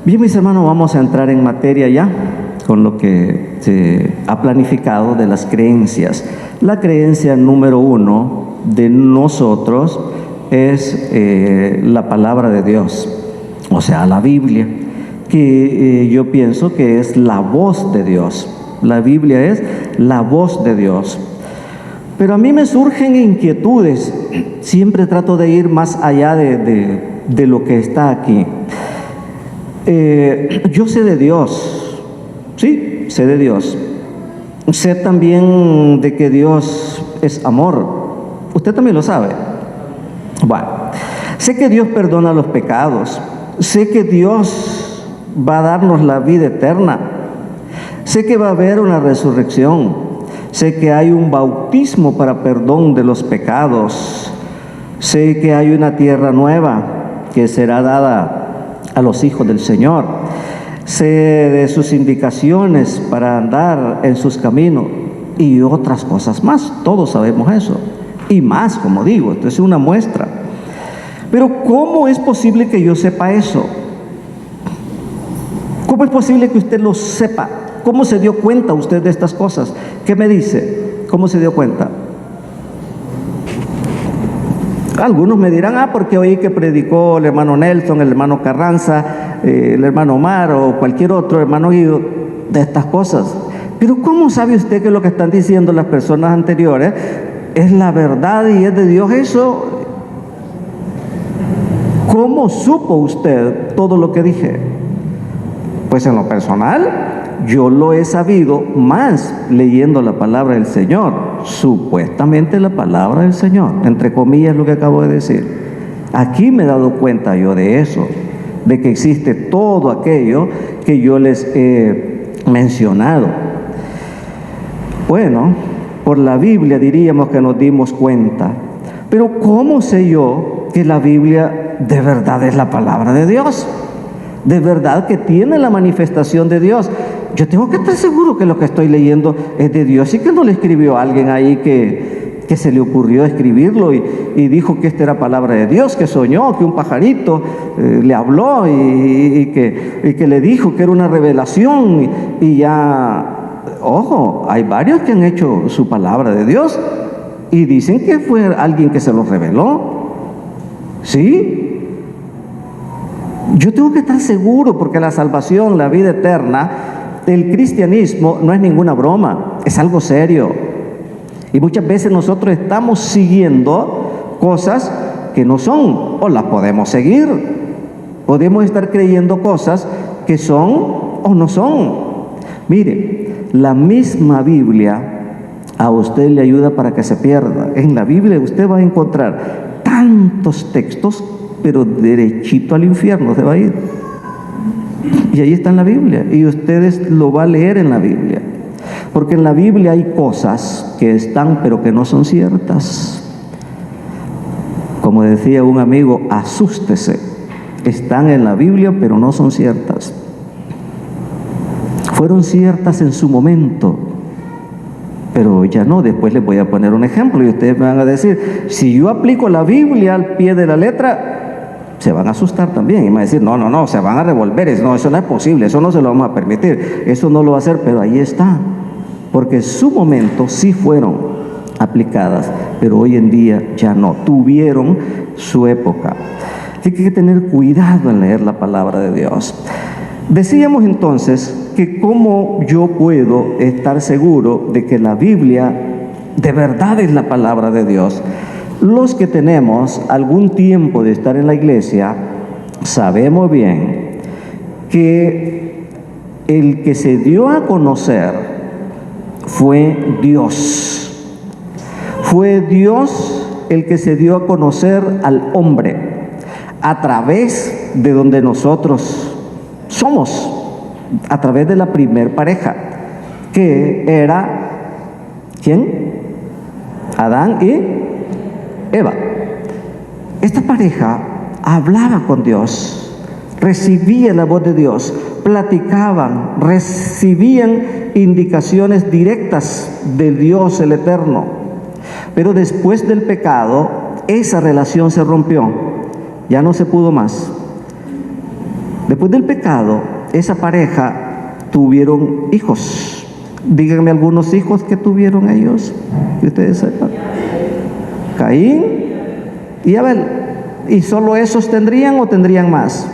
Bien, mis hermanos, vamos a entrar en materia ya con lo que se ha planificado de las creencias. La creencia número 1 de nosotros es la palabra de Dios, o sea, la Biblia, que yo pienso que es la voz de Dios. La Biblia es la voz de Dios. Pero a mí me surgen inquietudes. Siempre trato de ir más allá de lo que está aquí. Yo sé de Dios, sí, sé de Dios. Sé también de que Dios es amor. Usted también lo sabe. Bueno, sé que Dios perdona los pecados. Sé que Dios va a darnos la vida eterna. Sé que va a haber una resurrección. Sé que hay un bautismo para perdón de los pecados. Sé que hay una tierra nueva que será dada a los hijos del Señor. Sé de sus indicaciones para andar en sus caminos y otras cosas más. Todos sabemos eso. Y más, como digo, esto es una muestra. Pero ¿cómo es posible que yo sepa eso? ¿Cómo es posible que usted lo sepa? ¿Cómo se dio cuenta usted de estas cosas? ¿Qué me dice? ¿Cómo se dio cuenta? Algunos me dirán, porque oí que predicó el hermano Nelson, el hermano Carranza, el hermano Omar o cualquier otro hermano Guido de estas cosas. Pero ¿cómo sabe usted que lo que están diciendo las personas anteriores es la verdad y es de Dios eso? ¿Cómo supo usted todo lo que dije? Pues en lo personal, yo lo he sabido más leyendo la palabra del Señor, supuestamente la palabra del Señor, entre comillas lo que acabo de decir. Aquí me he dado cuenta yo de eso, de que existe todo aquello que yo les he mencionado. Bueno, por la Biblia diríamos que nos dimos cuenta, pero ¿cómo sé yo que la Biblia de verdad es la palabra de Dios? De verdad que tiene la manifestación de Dios. Yo tengo que estar seguro que lo que estoy leyendo es de Dios y que no le escribió a alguien ahí que se le ocurrió escribirlo y dijo que esta era palabra de Dios, que soñó, que un pajarito le habló y que le dijo que era una revelación y ya. Ojo, hay varios que han hecho su palabra de Dios y dicen que fue alguien que se lo reveló. ¿Sí? Yo tengo que estar seguro porque la salvación, la vida eterna, el cristianismo no es ninguna broma, es algo serio. Y muchas veces nosotros estamos siguiendo cosas que no son, o las podemos seguir. Podemos estar creyendo cosas que son o no son. Mire, la misma Biblia a usted le ayuda para que se pierda. En la Biblia usted va a encontrar tantos textos, pero derechito al infierno se va a ir. Y ahí está en la Biblia, y ustedes lo van a leer en la Biblia, porque en la Biblia hay cosas que están, pero que no son ciertas. Como decía un amigo, asústese, están en la Biblia, pero no son ciertas. Fueron ciertas en su momento, pero ya no. Después les voy a poner un ejemplo y ustedes me van a decir, si yo aplico la Biblia al pie de la letra, se van a asustar también y van a decir, no, se van a revolver, no, eso no es posible, eso no se lo vamos a permitir, eso no lo va a hacer, pero ahí está, porque en su momento sí fueron aplicadas, pero hoy en día ya no, tuvieron su época. Así que hay que tener cuidado en leer la palabra de Dios. Decíamos entonces que cómo yo puedo estar seguro de que la Biblia de verdad es la palabra de Dios. Los que tenemos algún tiempo de estar en la iglesia, sabemos bien que el que se dio a conocer fue Dios. Fue Dios el que se dio a conocer al hombre a través de donde nosotros somos, a través de la primer pareja, que era, ¿quién? Adán y Eva. Esta pareja hablaba con Dios, recibía la voz de Dios, platicaban, recibían indicaciones directas de Dios el Eterno. Pero después del pecado, esa relación se rompió, ya no se pudo más. Después del pecado, esa pareja tuvieron hijos. Díganme algunos hijos que tuvieron ellos, que ustedes sepan. Caín y Abel. ¿Y solo esos tendrían o tendrían más?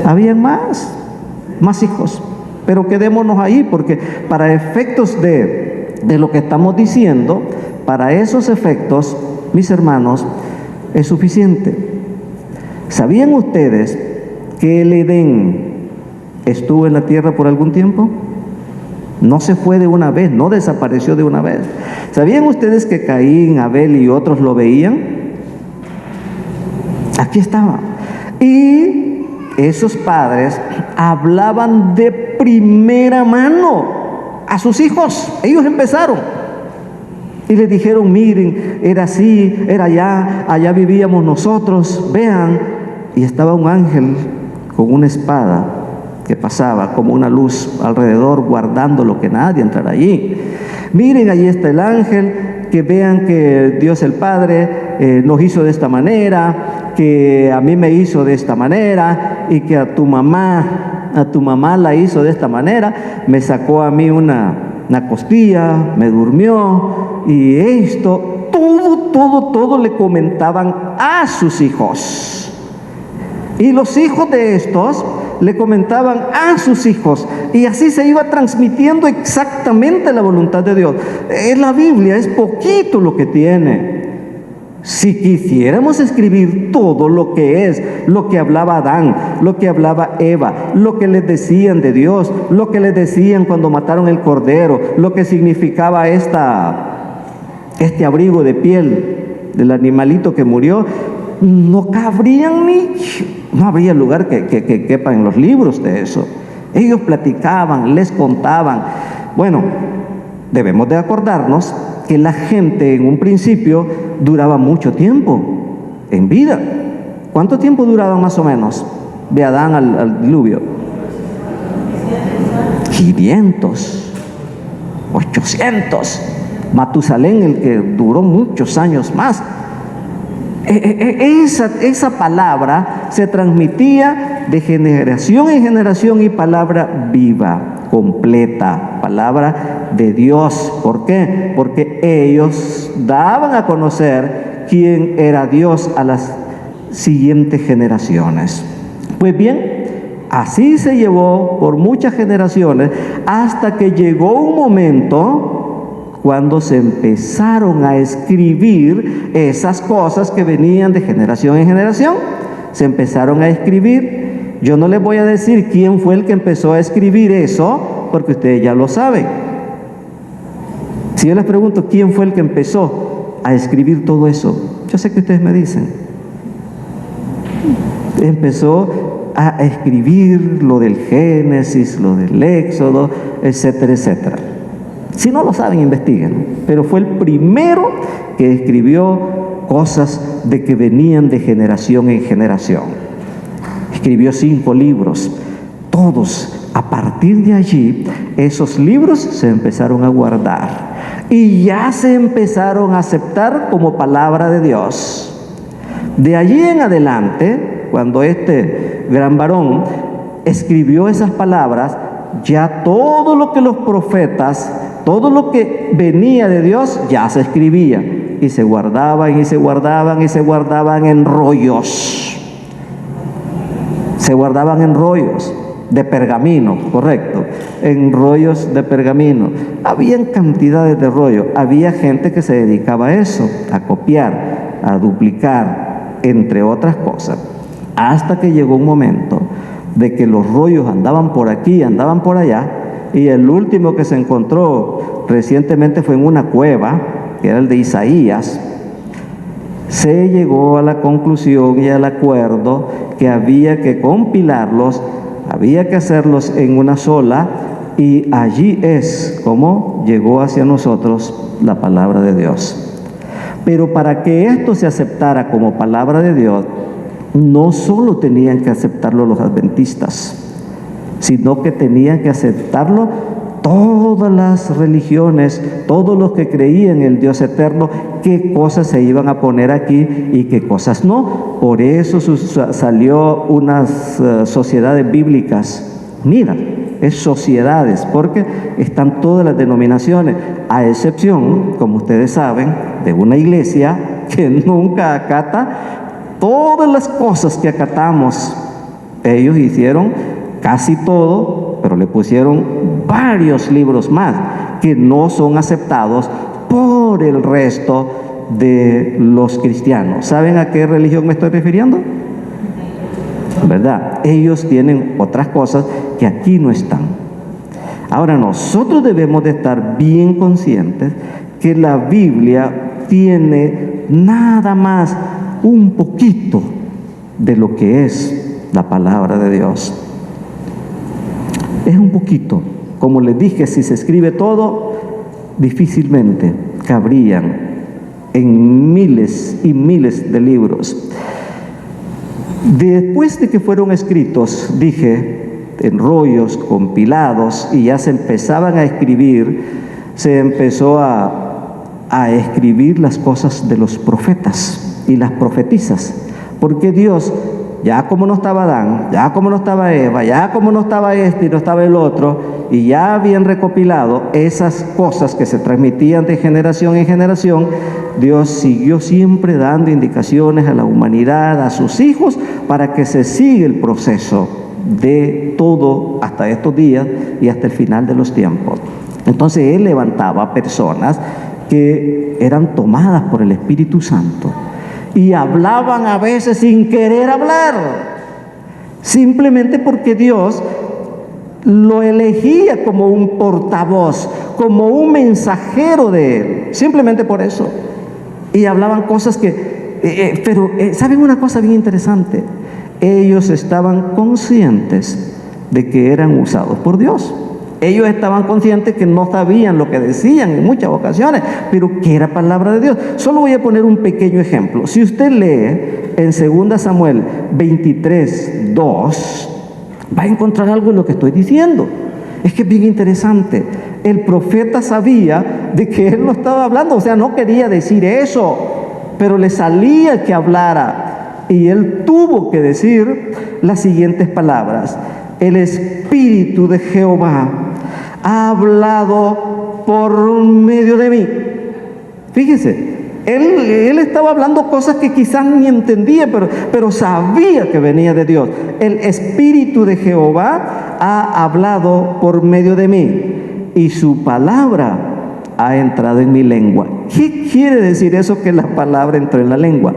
Habían más hijos. Pero quedémonos ahí, porque para efectos de lo que estamos diciendo, para esos efectos, mis hermanos, es suficiente. ¿Sabían ustedes que el Edén estuvo en la tierra por algún tiempo? No se fue de una vez, no desapareció de una vez. ¿Sabían ustedes que Caín, Abel y otros lo veían? Aquí estaba. Y esos padres hablaban de primera mano a sus hijos. Ellos empezaron. Y les dijeron, miren, era así, era allá vivíamos nosotros, vean. Y estaba un ángel con una espada que pasaba como una luz alrededor, guardándolo, que nadie entrara allí. Miren, allí está el ángel, que vean que Dios el Padre nos hizo de esta manera, que a mí me hizo de esta manera, y que a tu mamá la hizo de esta manera, me sacó a mí una costilla, me durmió, y esto, todo le comentaban a sus hijos. Y los hijos de estos le comentaban a sus hijos, y así se iba transmitiendo exactamente la voluntad de Dios. En la Biblia es poquito lo que tiene. Si quisiéramos escribir todo lo que es, lo que hablaba Adán, lo que hablaba Eva, lo que les decían de Dios, lo que les decían cuando mataron el cordero, lo que significaba este abrigo de piel del animalito que murió, no cabrían no habría lugar que quepa en los libros de eso. Ellos platicaban, les contaban. Bueno, debemos de acordarnos que la gente en un principio duraba mucho tiempo en vida. ¿Cuánto tiempo duraban más o menos de Adán al diluvio? 500, 800. Matusalén, el que duró muchos años más. Esa palabra se transmitía de generación en generación, y palabra viva, completa, palabra de Dios. ¿Por qué? Porque ellos daban a conocer quién era Dios a las siguientes generaciones. Pues bien, así se llevó por muchas generaciones, hasta que llegó un momento cuando se empezaron a escribir esas cosas que venían de generación en generación. Se empezaron a escribir. Yo no les voy a decir quién fue el que empezó a escribir eso, porque ustedes ya lo saben. Si yo les pregunto quién fue el que empezó a escribir todo eso, yo sé que ustedes me dicen. Empezó a escribir lo del Génesis, lo del Éxodo, etcétera, etcétera. Si no lo saben, investiguen. Pero fue el primero que escribió cosas de que venían de generación en generación. Escribió 5 libros. Todos, a partir de allí, esos libros se empezaron a guardar. Y ya se empezaron a aceptar como palabra de Dios. De allí en adelante, cuando este gran varón escribió esas palabras, ya todo lo que los profetas, todo lo que venía de Dios, ya se escribía, y se guardaban, y se guardaban, y se guardaban en rollos. Se guardaban en rollos de pergamino, correcto, en rollos de pergamino. Habían cantidades de rollos. Había gente que se dedicaba a eso, a copiar, a duplicar, entre otras cosas, hasta que llegó un momento de que los rollos andaban por aquí, andaban por allá, y el último que se encontró recientemente fue en una cueva, que era el de Isaías. Se llegó a la conclusión y al acuerdo que había que compilarlos, había que hacerlos en una sola, y allí es como llegó hacia nosotros la palabra de Dios. Pero para que esto se aceptara como palabra de Dios, no solo tenían que aceptarlo los adventistas, sino que tenían que aceptarlo todas las religiones, todos los que creían en el Dios eterno, qué cosas se iban a poner aquí y qué cosas no. Por eso salió unas sociedades bíblicas unidas. Es sociedades, porque están todas las denominaciones, a excepción, como ustedes saben, de una iglesia que nunca acata todas las cosas que acatamos. Ellos hicieron casi todo, pero le pusieron varios libros más que no son aceptados por el resto de los cristianos. ¿Saben a qué religión me estoy refiriendo? ¿Verdad? Ellos tienen otras cosas que aquí no están. Ahora, nosotros debemos de estar bien conscientes que la Biblia tiene nada más un poquito de lo que es la palabra de Dios. Es un poquito. Como les dije, si se escribe todo, difícilmente cabrían en miles y miles de libros. Después de que fueron escritos, dije, en rollos compilados, y ya se empezaban a escribir, se empezó a escribir las cosas de los profetas y las profetisas, porque Dios, ya como no estaba Adán, ya como no estaba Eva, ya como no estaba este y no estaba el otro, y ya habían recopilado esas cosas que se transmitían de generación en generación, Dios siguió siempre dando indicaciones a la humanidad, a sus hijos, para que se siga el proceso de todo hasta estos días y hasta el final de los tiempos. Entonces Él levantaba personas que eran tomadas por el Espíritu Santo y hablaban a veces sin querer hablar, simplemente porque Dios lo elegía como un portavoz, como un mensajero de Él, simplemente por eso. Y hablaban cosas pero ¿saben una cosa bien interesante? Ellos estaban conscientes de que eran usados por Dios. Ellos estaban conscientes que no sabían lo que decían en muchas ocasiones, pero que era palabra de Dios. Solo voy a poner un pequeño ejemplo. Si usted lee en 2 Samuel 23:2, va a encontrar algo en lo que estoy diciendo. Es que es bien interesante. El profeta sabía de que él no estaba hablando, o sea, no quería decir eso, pero le salía que hablara. Y él tuvo que decir las siguientes palabras: el Espíritu de Jehová ha hablado por medio de mí. Fíjese, él estaba hablando cosas que quizás ni entendía, pero sabía que venía de Dios. El Espíritu de Jehová ha hablado por medio de mí, y su palabra ha entrado en mi lengua. ¿Qué quiere decir eso, que la palabra entró en la lengua?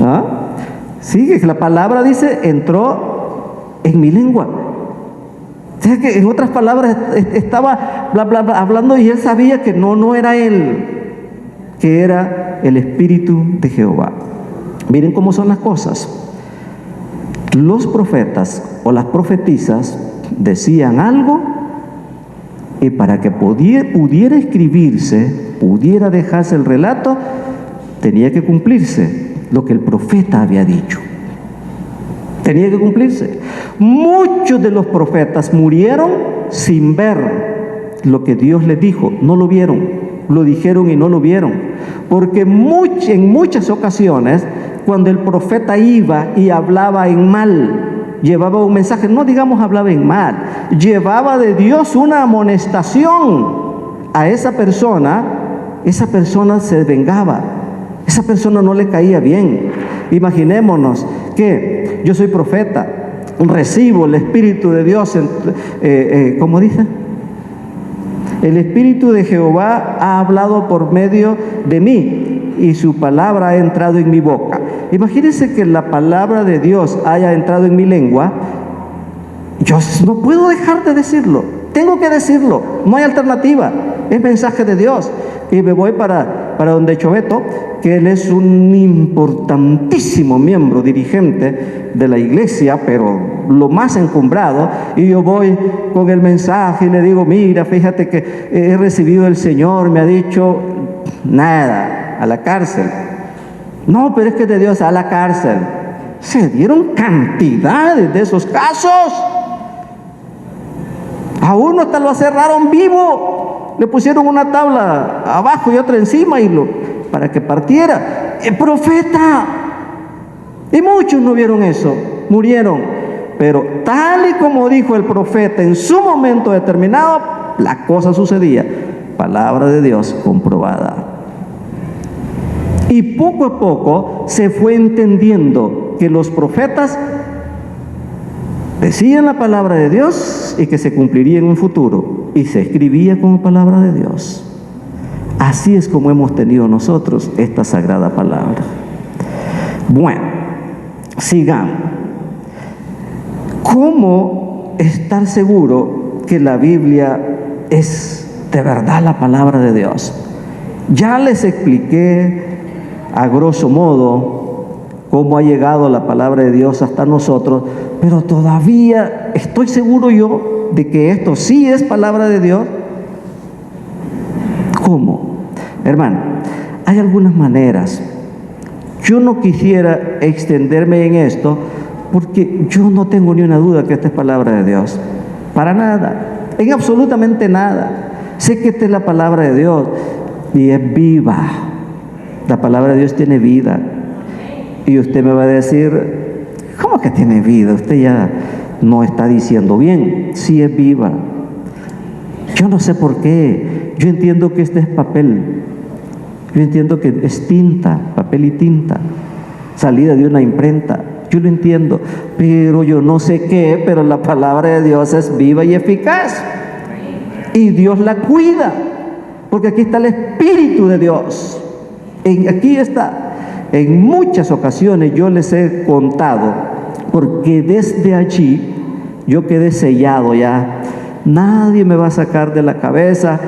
¿Ah? Sí, que la palabra dice, entró en mi lengua. O sea que en otras palabras estaba hablando, y él sabía que no era él, que era el Espíritu de Jehová. Miren cómo son las cosas. Los profetas o las profetisas decían algo, y para que pudiera escribirse, pudiera dejarse el relato, tenía que cumplirse lo que el profeta había dicho. Tenía que cumplirse. Muchos de los profetas murieron sin ver lo que Dios les dijo. No lo vieron, lo dijeron y no lo vieron. Porque en muchas ocasiones, cuando el profeta iba y hablaba en mal, llevaba un mensaje, no digamos hablaba en mal, llevaba de Dios una amonestación a esa persona se vengaba. Esa persona no le caía bien. Imaginémonos que yo soy profeta, recibo el Espíritu de Dios, ¿cómo dice? El Espíritu de Jehová ha hablado por medio de mí, y su palabra ha entrado en mi boca. Imagínense que la palabra de Dios haya entrado en mi lengua. Yo no puedo dejar de decirlo, tengo que decirlo, no hay alternativa, es mensaje de Dios. Y me voy para donde Choveto, que él es un importantísimo miembro, dirigente de la iglesia, pero lo más encumbrado, y yo voy con el mensaje y le digo: mira, fíjate que he recibido del Señor, me ha dicho, nada, a la cárcel. No, pero es que de Dios, a la cárcel. Se dieron cantidades de esos casos. A uno hasta lo cerraron vivo. Le pusieron una tabla abajo y otra encima para que partiera. El profeta. Y muchos no vieron eso, murieron. Pero tal y como dijo el profeta en su momento determinado, la cosa sucedía. Palabra de Dios comprobada. Y poco a poco se fue entendiendo que los profetas decían la palabra de Dios y que se cumpliría en un futuro. Y se escribía como palabra de Dios. Así es como hemos tenido nosotros esta sagrada palabra. Bueno, sigamos. ¿Cómo estar seguro que la Biblia es de verdad la palabra de Dios? Ya les expliqué a grosso modo cómo ha llegado la palabra de Dios hasta nosotros, pero todavía estoy seguro yo de que esto sí es palabra de Dios. ¿Cómo? Hermano, hay algunas maneras. Yo no quisiera extenderme en esto porque yo no tengo ni una duda que esta es palabra de Dios. Para nada, en absolutamente nada. Sé que esta es la palabra de Dios y es viva. La palabra de Dios tiene vida. Y usted me va a decir, ¿cómo que tiene vida? Usted ya no está diciendo bien. Sí es viva. Yo no sé por qué. Yo entiendo que este es papel. Yo entiendo que es tinta, papel y tinta, salida de una imprenta. Yo lo entiendo, pero yo no sé qué, pero la palabra de Dios es viva y eficaz. Y Dios la cuida, porque aquí está el Espíritu de Dios. Aquí está. En muchas ocasiones yo les he contado, porque desde allí yo quedé sellado ya. Nadie me va a sacar de la cabeza,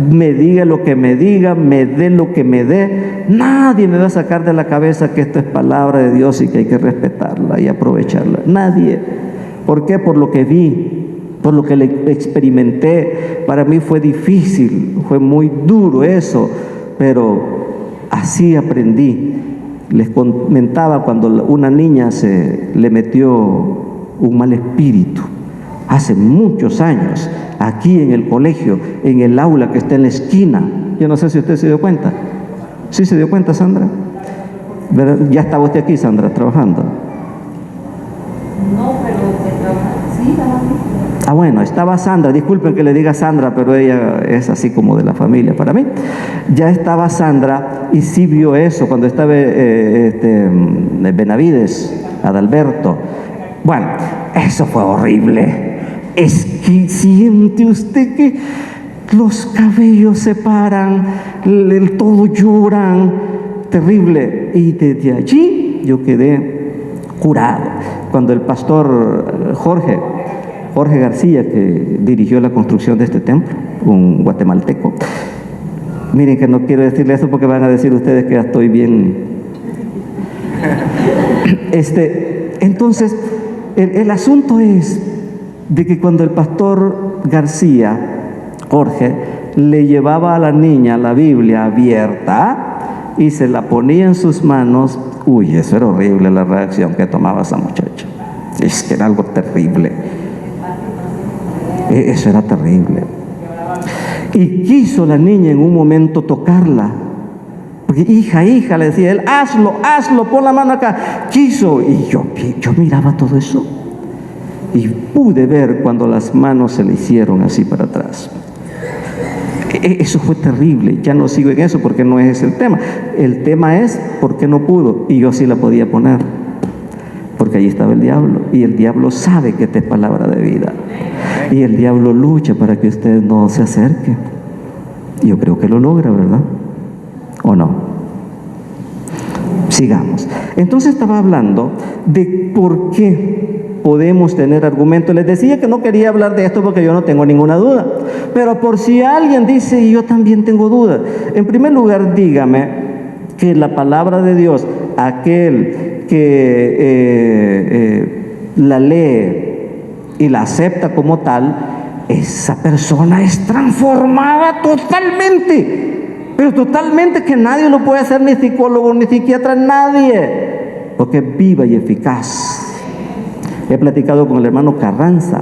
me diga lo que me diga, me dé lo que me dé. Nadie me va a sacar de la cabeza que esto es palabra de Dios y que hay que respetarla y aprovecharla. Nadie. ¿Por qué? Por lo que vi, por lo que le experimenté. Para mí fue difícil, fue muy duro eso, pero así aprendí. Les comentaba cuando una niña se le metió un mal espíritu. Hace muchos años, aquí en el colegio, en el aula que está en la esquina. Yo no sé si usted se dio cuenta. ¿Sí se dio cuenta, Sandra? ¿Verdad? Ya estaba usted aquí, Sandra, trabajando. No, pero sí, estaba aquí. Ah, bueno, estaba Sandra. Disculpen que le diga Sandra, pero ella es así como de la familia para mí. Ya estaba Sandra y sí vio eso cuando estaba Benavides, Adalberto. Bueno, eso fue horrible. Es que siente usted que los cabellos se paran, todo lloran, terrible. Y desde allí yo quedé curado. Cuando el pastor Jorge García, que dirigió la construcción de este templo, un guatemalteco, miren que no quiero decirle eso porque van a decir ustedes que ya estoy bien. Entonces, el asunto es de que cuando el pastor García, Jorge, le llevaba a la niña la Biblia abierta y se la ponía en sus manos, uy, eso era horrible la reacción que tomaba esa muchacha. Es que era algo terrible. Eso era terrible. Y quiso la niña en un momento tocarla. Porque hija, le decía él, hazlo, pon la mano acá. Quiso, y yo miraba todo eso. Y pude ver cuando las manos se le hicieron así para atrás. Eso fue terrible. Ya no sigo en eso porque no es el tema. El tema es por qué no pudo. Y yo sí la podía poner. Porque allí estaba el diablo. Y el diablo sabe que esta es palabra de vida. Y el diablo lucha para que usted no se acerque. Yo creo que lo logra, ¿verdad? ¿O no? Sigamos. Entonces estaba hablando de por qué podemos tener argumentos. Les decía que no quería hablar de esto porque yo no tengo ninguna duda. Pero por si alguien dice, y yo también tengo dudas. En primer lugar, dígame que la palabra de Dios, aquel que la lee y la acepta como tal, esa persona es transformada totalmente, pero totalmente, que nadie lo puede hacer, ni psicólogo, ni psiquiatra, nadie, porque es viva y eficaz. He platicado con el hermano Carranza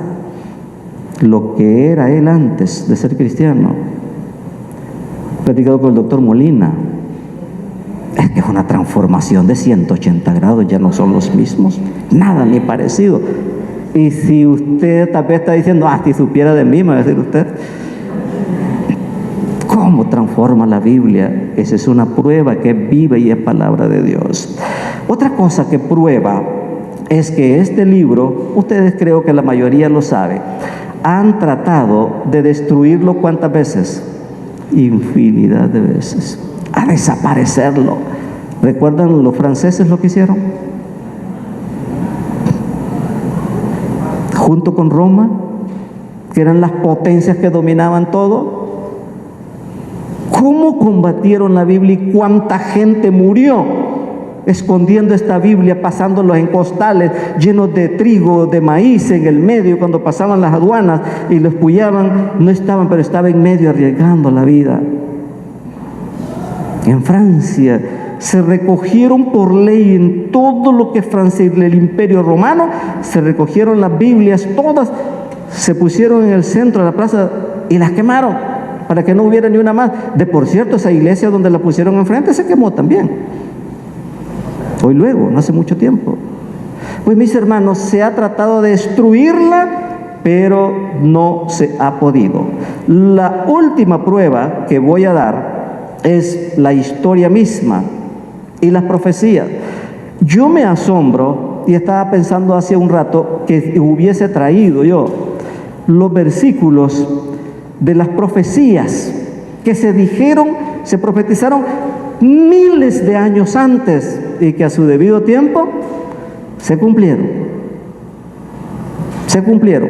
lo que era él antes de ser cristiano. He platicado con el doctor Molina. Es que es una transformación de 180 grados, ya no son los mismos, nada ni parecido. Y si usted tal vez está diciendo, si supiera de mí, me va a decir usted, ¿cómo transforma la Biblia? Esa es una prueba que es viva y es palabra de Dios. Otra cosa que prueba es que este libro, ustedes creo que la mayoría lo sabe, han tratado de destruirlo ¿cuántas veces? Infinidad de veces, a desaparecerlo. ¿Recuerdan los franceses lo que hicieron? Junto con Roma, que eran las potencias que dominaban todo. ¿Cómo combatieron la Biblia y cuánta gente murió escondiendo esta Biblia, pasándolos en costales llenos de trigo, de maíz en el medio? Cuando pasaban las aduanas y los pullaban, no estaban, pero estaba en medio arriesgando la vida. En Francia se recogieron por ley en todo lo que es Francia, el Imperio Romano, se recogieron las Biblias todas, se pusieron en el centro de la plaza y las quemaron para que no hubiera ni una más. De por cierto, esa iglesia donde la pusieron enfrente se quemó también. Hoy luego, no hace mucho tiempo. Pues mis hermanos, se ha tratado de destruirla, pero no se ha podido. La última prueba que voy a dar es la historia misma y las profecías. Yo me asombro, y estaba pensando hace un rato que hubiese traído yo los versículos de las profecías que se dijeron, se profetizaron miles de años antes y que a su debido tiempo se cumplieron. Se cumplieron.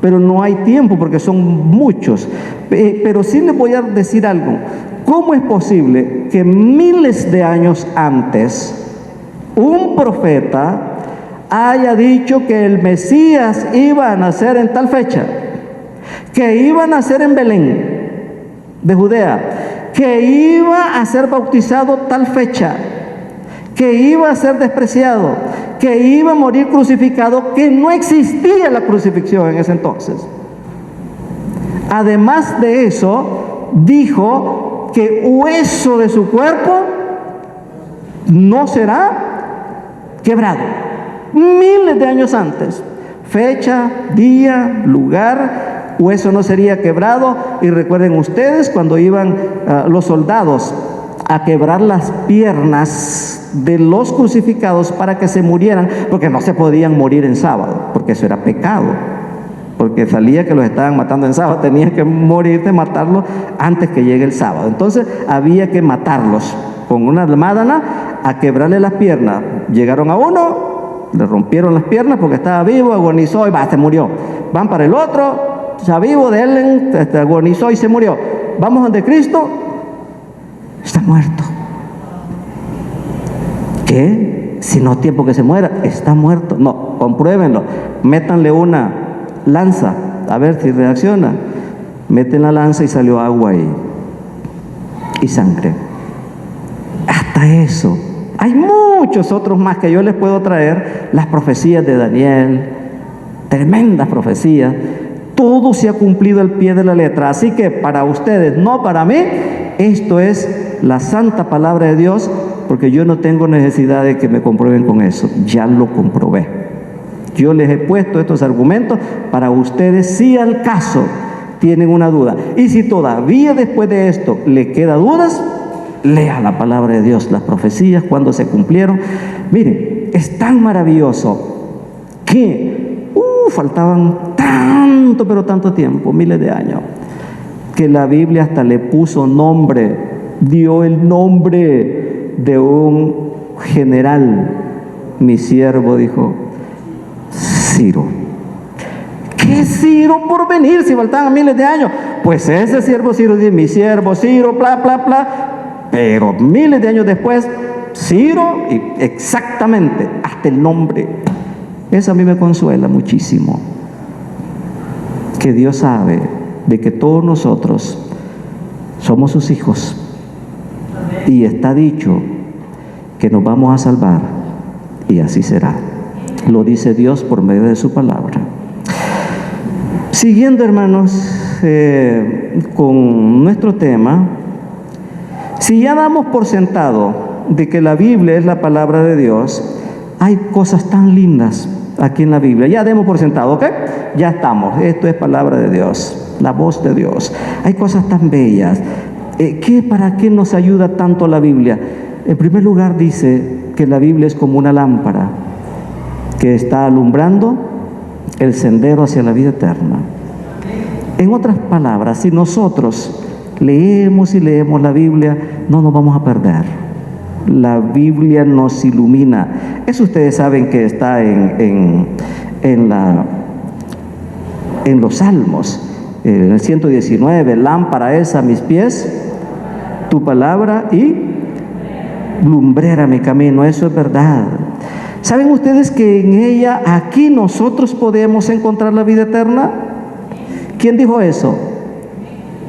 Pero no hay tiempo porque son muchos. Pero sí les voy a decir algo. ¿Cómo es posible que miles de años antes un profeta haya dicho que el Mesías iba a nacer en tal fecha, que iba a nacer en Belén de Judea, que iba a ser bautizado tal fecha, que iba a ser despreciado, que iba a morir crucificado, que no existía la crucifixión en ese entonces? Además de eso, dijo que hueso de su cuerpo no será quebrado. Miles de años antes, fecha, día, lugar, hueso no sería quebrado. Y recuerden ustedes cuando iban los soldados a quebrar las piernas de los crucificados para que se murieran, porque no se podían morir en sábado, porque eso era pecado, porque salía que los estaban matando en sábado, tenían que morir de matarlos antes que llegue el sábado. Entonces había que matarlos con una almadana, a quebrarle las piernas. Llegaron a uno, le rompieron las piernas porque estaba vivo, agonizó y se murió. Van para el otro, está vivo, de él agonizó y se murió. Vamos ante Cristo, está muerto. ¿Qué? Si no es tiempo que se muera, está muerto. No, compruébenlo, métanle una lanza, a ver si reacciona. Meten la lanza y salió agua ahí y sangre. Hasta eso. Hay muchos otros más que yo les puedo traer. Las profecías de Daniel, tremendas profecías. Todo se ha cumplido al pie de la letra. Así que para ustedes, no para mí, esto es la santa palabra de Dios, porque yo no tengo necesidad de que me comprueben con eso. Ya lo comprobé. Yo les he puesto estos argumentos para ustedes, si al caso tienen una duda. Y si todavía después de esto le queda dudas, lea la palabra de Dios, las profecías, cuando se cumplieron. Miren, es tan maravilloso que faltaban tanto, pero tanto tiempo, miles de años, que la Biblia hasta le puso nombre, dio el nombre de un general. Mi siervo, dijo, Ciro. ¿Qué Ciro por venir si faltaban miles de años? Pues ese siervo Ciro, dice, mi siervo Ciro, bla, bla, bla. Pero miles de años después, Ciro, y exactamente, hasta el nombre. Eso a mí me consuela muchísimo. Que Dios sabe de que todos nosotros somos sus hijos. Y está dicho que nos vamos a salvar. Y así será. Lo dice Dios por medio de su palabra. Siguiendo, hermanos, con nuestro tema, si ya damos por sentado de que la Biblia es la palabra de Dios, hay cosas tan lindas aquí en la Biblia. Ya demos por sentado, ¿ok? Ya estamos. Esto es palabra de Dios, la voz de Dios. Hay cosas tan bellas. ¿Para qué nos ayuda tanto la Biblia? En primer lugar, dice que la Biblia es como una lámpara que está alumbrando el sendero hacia la vida eterna. En otras palabras, si nosotros leemos y leemos la Biblia, no nos vamos a perder. La Biblia nos ilumina. Eso ustedes saben que está en los Salmos. En el 119, lámpara es a mis pies tu palabra y lumbrera mi camino. Eso es verdad. ¿Saben ustedes que en ella, aquí nosotros podemos encontrar la vida eterna? ¿Quién dijo eso?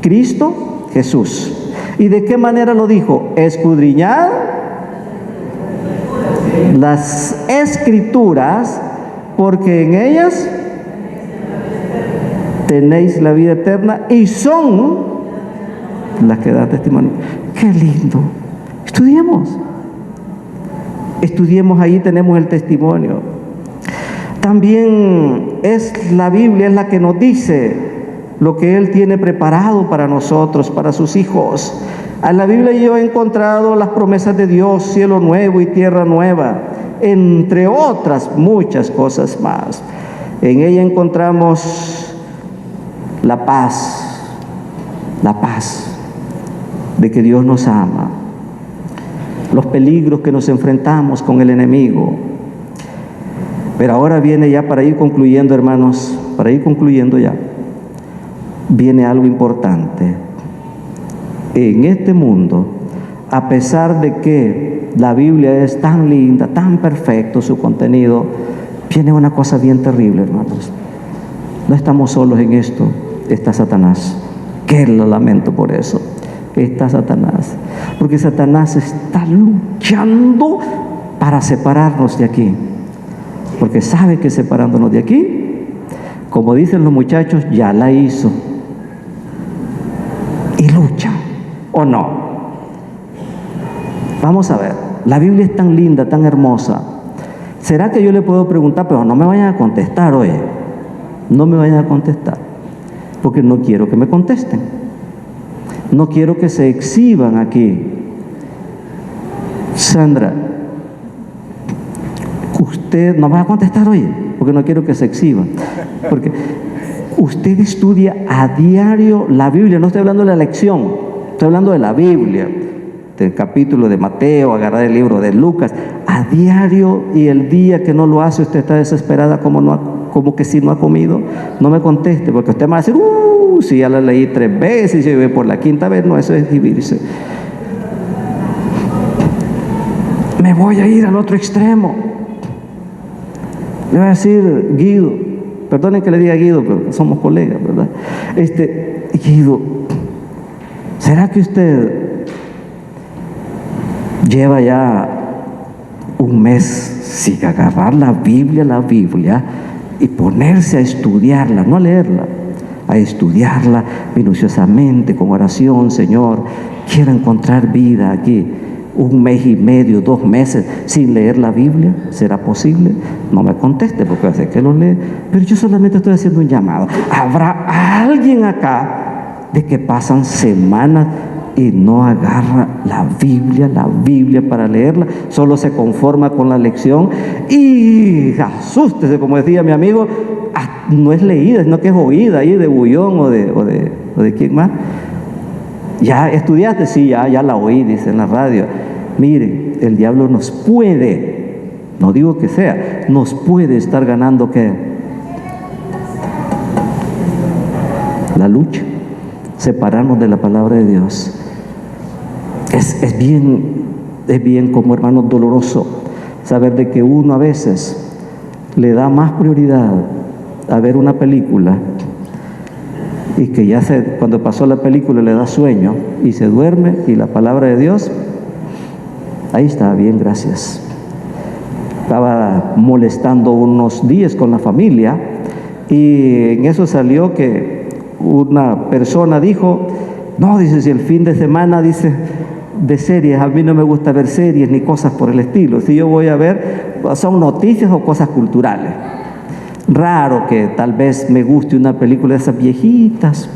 Cristo Jesús. ¿Y de qué manera lo dijo? Escudriñad las Escrituras, porque en ellas tenéis la vida eterna y son las que dan testimonio. ¡Qué lindo! Estudiemos, ahí tenemos el testimonio. También es la Biblia, es la que nos dice lo que Él tiene preparado para nosotros, para sus hijos. En la Biblia yo he encontrado las promesas de Dios, cielo nuevo y tierra nueva, entre otras muchas cosas más. En ella encontramos la paz de que Dios nos ama, los peligros que nos enfrentamos con el enemigo. Pero ahora viene ya, para ir concluyendo, hermanos, para ir concluyendo ya, viene algo importante. En este mundo, a pesar de que la Biblia es tan linda, tan perfecto su contenido, viene una cosa bien terrible, hermanos. No estamos solos en esto, está Satanás. Que lo lamento por eso. Está Satanás, porque Satanás está luchando para separarnos de aquí, porque sabe que separándonos de aquí, como dicen los muchachos, ya la hizo, y lucha, ¿o no? Vamos a ver, la Biblia es tan linda, tan hermosa. ¿Será que yo le puedo preguntar? Pero no me vayan a contestar, oye, no me vayan a contestar, porque no quiero que me contesten. No quiero que se exhiban aquí. Sandra, usted no va a contestar, oye, porque no quiero que se exhiban. Porque usted estudia a diario la Biblia. No estoy hablando de la lección, estoy hablando de la Biblia, del capítulo de Mateo, agarrar el libro de Lucas, a diario, y el día que no lo hace, usted está desesperada como que si no ha comido. No me conteste, porque usted me va a decir, si ya la leí 3 veces y yo voy por la 5ª vez. No, eso es exhibirse. Me voy a ir al otro extremo. Le voy a decir, Guido, perdonen que le diga Guido, pero somos colegas, ¿verdad? Guido, ¿será que usted lleva ya un mes sin agarrar la Biblia y ponerse a estudiarla, no a leerla, a estudiarla minuciosamente, con oración? Señor, quiero encontrar vida aquí. 1 mes y medio, 2 meses sin leer la Biblia, ¿será posible? No me conteste, porque sé que lo lee, pero yo solamente estoy haciendo un llamado. ¿Habrá alguien acá de que pasan semanas y no agarra la Biblia para leerla? Solo se conforma con la lección y asústese, como decía mi amigo, no es leída, sino que es oída ahí de Bullón o de quién más. ¿Ya estudiaste? Sí, ya la oí, dice en la radio. Miren, el diablo nos puede, no digo que sea, nos puede estar ganando, ¿qué? La lucha, separarnos de la palabra de Dios. Es bien como hermano doloroso saber de que uno a veces le da más prioridad a ver una película, y que cuando pasó la película le da sueño y se duerme, y la palabra de Dios, ahí está, bien, gracias. Estaba molestando unos días con la familia Y en eso salió que una persona dijo, no, dice, si el fin de semana, dice, de series, a mí no me gusta ver series ni cosas por el estilo. Si yo voy a ver, son noticias o cosas culturales. Raro que tal vez me guste una película de esas viejitas,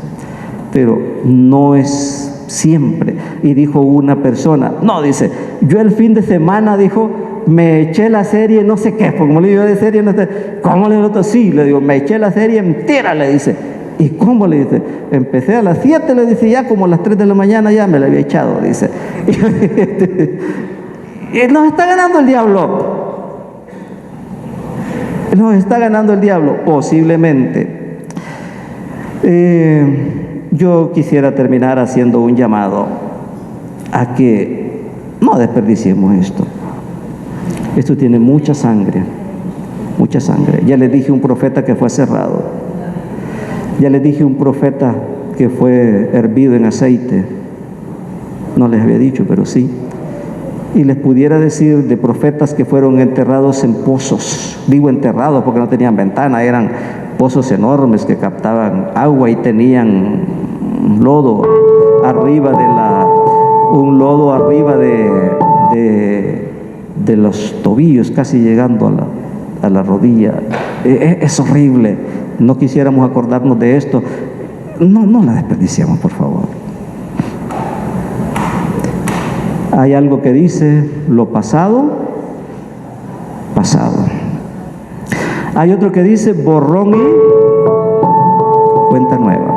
pero no es siempre. Y dijo una persona, no, dice, yo el fin de semana, dijo, me eché la serie no sé qué, porque como le digo de serie, no sé, ¿cómo le digo otro? Sí, le digo, me eché la serie entera, le dice. ¿Y cómo? Le dice, empecé a las 7, le dice, ya como a las 3 de la mañana ya me la había echado, dice. Y nos está ganando el diablo. Nos está ganando el diablo, posiblemente. Yo quisiera terminar haciendo un llamado a que no desperdiciemos esto. Esto tiene mucha sangre, mucha sangre. Ya les dije un profeta que fue cerrado. Ya les dije un profeta que fue hervido en aceite. No les había dicho, pero sí. Y les pudiera decir de profetas que fueron enterrados en pozos. Digo enterrados porque no tenían ventana, eran pozos enormes que captaban agua y tenían lodo arriba de los tobillos, casi llegando a la rodilla. Es horrible. No quisiéramos acordarnos de esto. No la desperdiciamos, por favor. Hay algo que dice, lo pasado, pasado. Hay otro que dice, borrón y cuenta nueva.